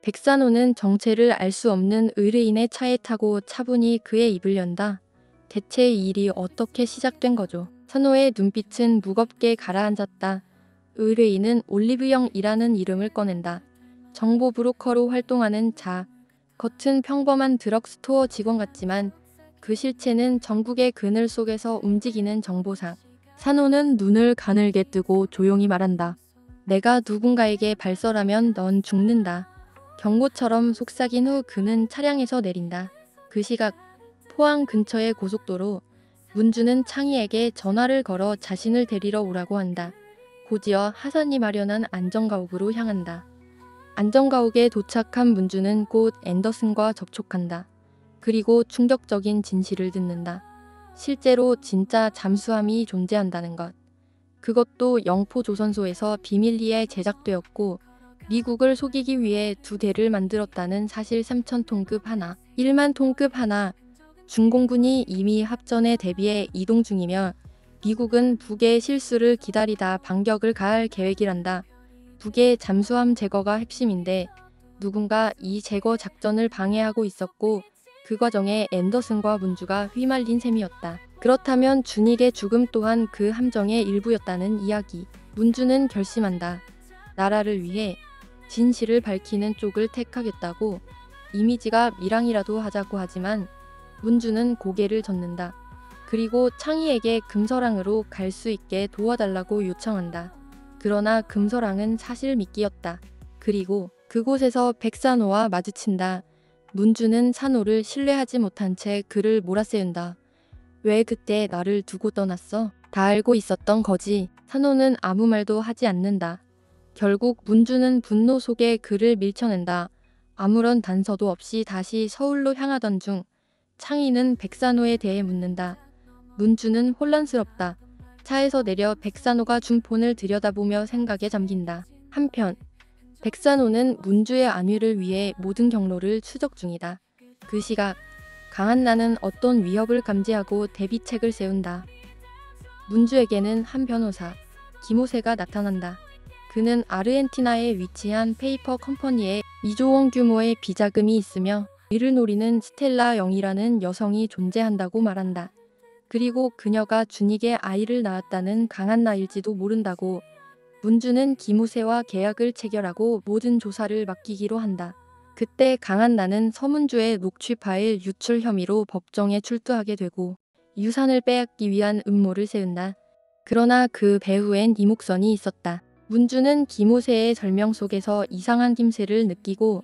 백산호는 정체를 알 수 없는 의뢰인의 차에 타고 차분히 그의 입을 연다. 대체 이 일이 어떻게 시작된 거죠? 산호의 눈빛은 무겁게 가라앉았다. 의뢰인은 올리브영이라는 이름을 꺼낸다. 정보 브로커로 활동하는 자. 겉은 평범한 드럭스토어 직원 같지만 그 실체는 전국의 그늘 속에서 움직이는 정보상. 산호는 눈을 가늘게 뜨고 조용히 말한다. 내가 누군가에게 발설하면 넌 죽는다. 경고처럼 속삭인 후 그는 차량에서 내린다. 그 시각 포항 근처의 고속도로. 문주는 창희에게 전화를 걸어 자신을 데리러 오라고 한다. 곧이어 하산이 마련한 안전가옥으로 향한다. 안전가옥에 도착한 문주는 곧 앤더슨과 접촉한다. 그리고 충격적인 진실을 듣는다. 실제로 진짜 잠수함이 존재한다는 것. 그것도 영포조선소에서 비밀리에 제작되었고 미국을 속이기 위해 2대를 만들었다는 사실. 3,000톤급 하나, 1만 톤급 하나. 중공군이 이미 합전에 대비해 이동 중이며 미국은 북의 실수를 기다리다 반격을 가할 계획이란다. 북의 잠수함 제거가 핵심인데 누군가 이 제거 작전을 방해하고 있었고 그 과정에 앤더슨과 문주가 휘말린 셈이었다. 그렇다면 준익의 죽음 또한 그 함정의 일부였다는 이야기. 문주는 결심한다. 나라를 위해 진실을 밝히는 쪽을 택하겠다고. 이미지가 밀항이라도 하자고 하지만 문주는 고개를 젓는다. 그리고 창희에게 금서랑으로 갈 수 있게 도와달라고 요청한다. 그러나 금서랑은 사실 미끼였다. 그리고 그곳에서 백산호와 마주친다. 문주는 산호를 신뢰하지 못한 채 그를 몰아세운다. 왜 그때 나를 두고 떠났어? 다 알고 있었던 거지. 산호는 아무 말도 하지 않는다. 결국 문주는 분노 속에 그를 밀쳐낸다. 아무런 단서도 없이 다시 서울로 향하던 중 창희는 백산호에 대해 묻는다. 문주는 혼란스럽다. 차에서 내려 백산호가 준 폰을 들여다보며 생각에 잠긴다. 한편 백산호는 문주의 안위를 위해 모든 경로를 추적 중이다. 그 시각 강한나는 어떤 위협을 감지하고 대비책을 세운다. 문주에게는 한 변호사, 김호세가 나타난다. 그는 아르헨티나에 위치한 페이퍼 컴퍼니에 2조 원 규모의 비자금이 있으며 이를 노리는 스텔라 영이라는 여성이 존재한다고 말한다. 그리고 그녀가 준익의 아이를 낳았다는 강한나일지도 모른다고. 문주는 김우세와 계약을 체결하고 모든 조사를 맡기기로 한다. 그때 강한나는 서문주의 녹취 파일 유출 혐의로 법정에 출두하게 되고 유산을 빼앗기 위한 음모를 세운다. 그러나 그 배후엔 이목선이 있었다. 문주는 김우세의 설명 속에서 이상한 김새를 느끼고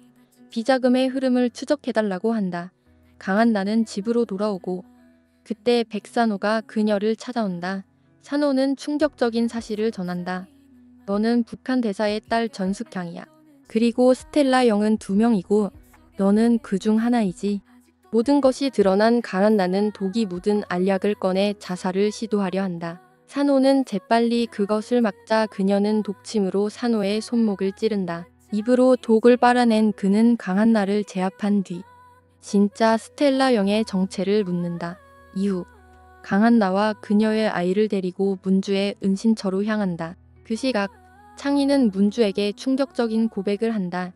비자금의 흐름을 추적해달라고 한다. 강한나는 집으로 돌아오고 그때 백산호가 그녀를 찾아온다. 산호는 충격적인 사실을 전한다. 너는 북한 대사의 딸 전숙향이야. 그리고 스텔라 영은 2명이고 너는 그 중 하나이지. 모든 것이 드러난 강한나는 독이 묻은 알약을 꺼내 자살을 시도하려 한다. 산호는 재빨리 그것을 막자 그녀는 독침으로 산호의 손목을 찌른다. 입으로 독을 빨아낸 그는 강한나를 제압한 뒤 진짜 스텔라 영의 정체를 묻는다. 이후 강한나와 그녀의 아이를 데리고 문주의 은신처로 향한다. 그 시각 창희는 문주에게 충격적인 고백을 한다.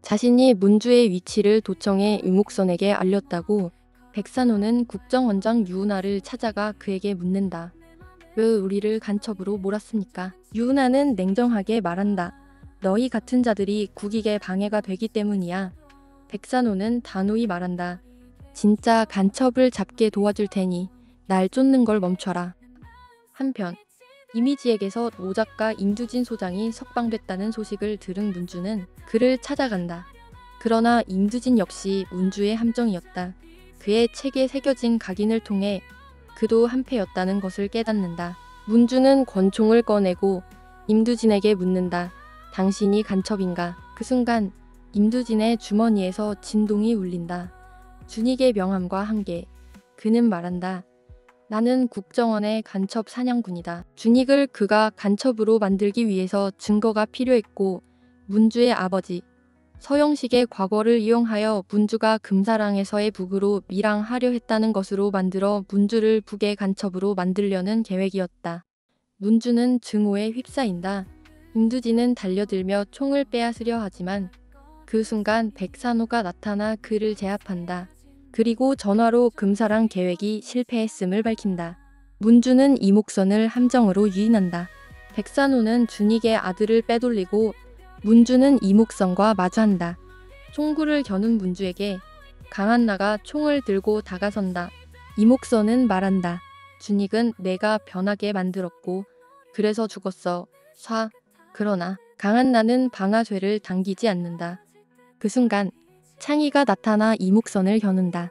자신이 문주의 위치를 도청해 유목선에게 알렸다고. 백산호는 국정원장 유은하를 찾아가 그에게 묻는다. 왜 우리를 간첩으로 몰았습니까? 유은하는 냉정하게 말한다. 너희 같은 자들이 국익에 방해가 되기 때문이야. 백산호는 단호히 말한다. 진짜 간첩을 잡게 도와줄 테니 날 쫓는 걸 멈춰라. 한편 이미지에게서 노 작가 임두진 소장이 석방됐다는 소식을 들은 문주는 그를 찾아간다. 그러나 임두진 역시 문주의 함정이었다. 그의 책에 새겨진 각인을 통해 그도 한패였다는 것을 깨닫는다. 문주는 권총을 꺼내고 임두진에게 묻는다. 당신이 간첩인가? 그 순간 임두진의 주머니에서 진동이 울린다. 준익의 명함과 한계. 그는 말한다. 나는 국정원의 간첩 사냥꾼이다. 준익을 그가 간첩으로 만들기 위해서 증거가 필요했고 문주의 아버지 서영식의 과거를 이용하여 문주가 금사랑에서의 북으로 밀항하려 했다는 것으로 만들어 문주를 북의 간첩으로 만들려는 계획이었다. 문주는 증오에 휩싸인다. 임두진은 달려들며 총을 빼앗으려 하지만 그 순간 백산호가 나타나 그를 제압한다. 그리고 전화로 금사랑 계획이 실패했음을 밝힌다. 문주는 이목선을 함정으로 유인한다. 백산호는 준익의 아들을 빼돌리고 문주는 이목선과 마주한다. 총구를 겨눈 문주에게 강한나가 총을 들고 다가선다. 이목선은 말한다. 준익은 내가 변하게 만들었고 그래서 죽었어. 쏴. 그러나 강한나는 방아쇠를 당기지 않는다. 그 순간 창희가 나타나 이목선을 겨눈다.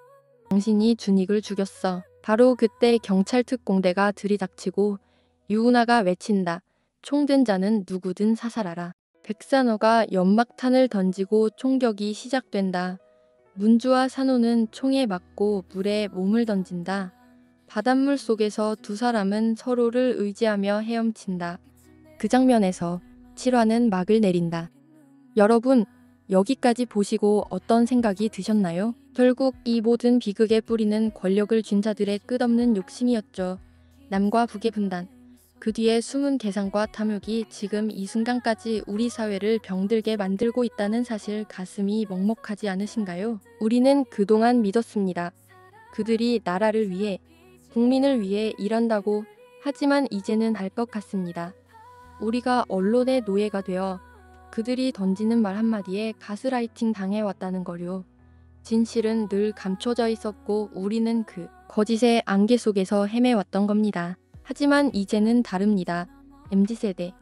당신이 준익을 죽였어. 바로 그때 경찰 특공대가 들이닥치고 유은하가 외친다. 총든 자는 누구든 사살하라. 백산호가 연막탄을 던지고 총격이 시작된다. 문주와 산호는 총에 맞고 물에 몸을 던진다. 바닷물 속에서 두 사람은 서로를 의지하며 헤엄친다. 그 장면에서 7화는 막을 내린다. 여러분, 여기까지 보시고 어떤 생각이 드셨나요? 결국 이 모든 비극의 뿌리는 권력을 쥔 자들의 끝없는 욕심이었죠. 남과 북의 분단. 그 뒤에 숨은 계산과 탐욕이 지금 이 순간까지 우리 사회를 병들게 만들고 있다는 사실 가슴이 먹먹하지 않으신가요? 우리는 그동안 믿었습니다. 그들이 나라를 위해, 국민을 위해 일한다고. 하지만 이제는 알 것 같습니다. 우리가 언론의 노예가 되어 그들이 던지는 말 한마디에 가스라이팅 당해왔다는 거요. 진실은 늘 감춰져 있었고 우리는 그 거짓의 안개 속에서 헤매왔던 겁니다. 하지만 이제는 다릅니다. MZ세대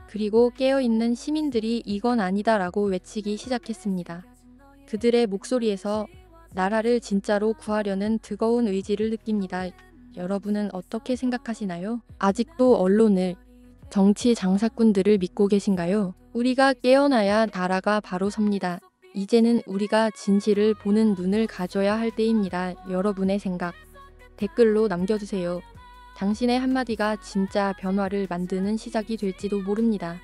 그리고 깨어있는 시민들이 이건 아니다라고 외치기 시작했습니다. 그들의 목소리에서 나라를 진짜로 구하려는 뜨거운 의지를 느낍니다. 여러분은 어떻게 생각하시나요? 아직도 언론을, 정치 장사꾼들을 믿고 계신가요? 우리가 깨어나야 나라가 바로 섭니다. 이제는 우리가 진실을 보는 눈을 가져야 할 때입니다. 여러분의 생각 댓글로 남겨주세요. 당신의 한마디가 진짜 변화를 만드는 시작이 될지도 모릅니다.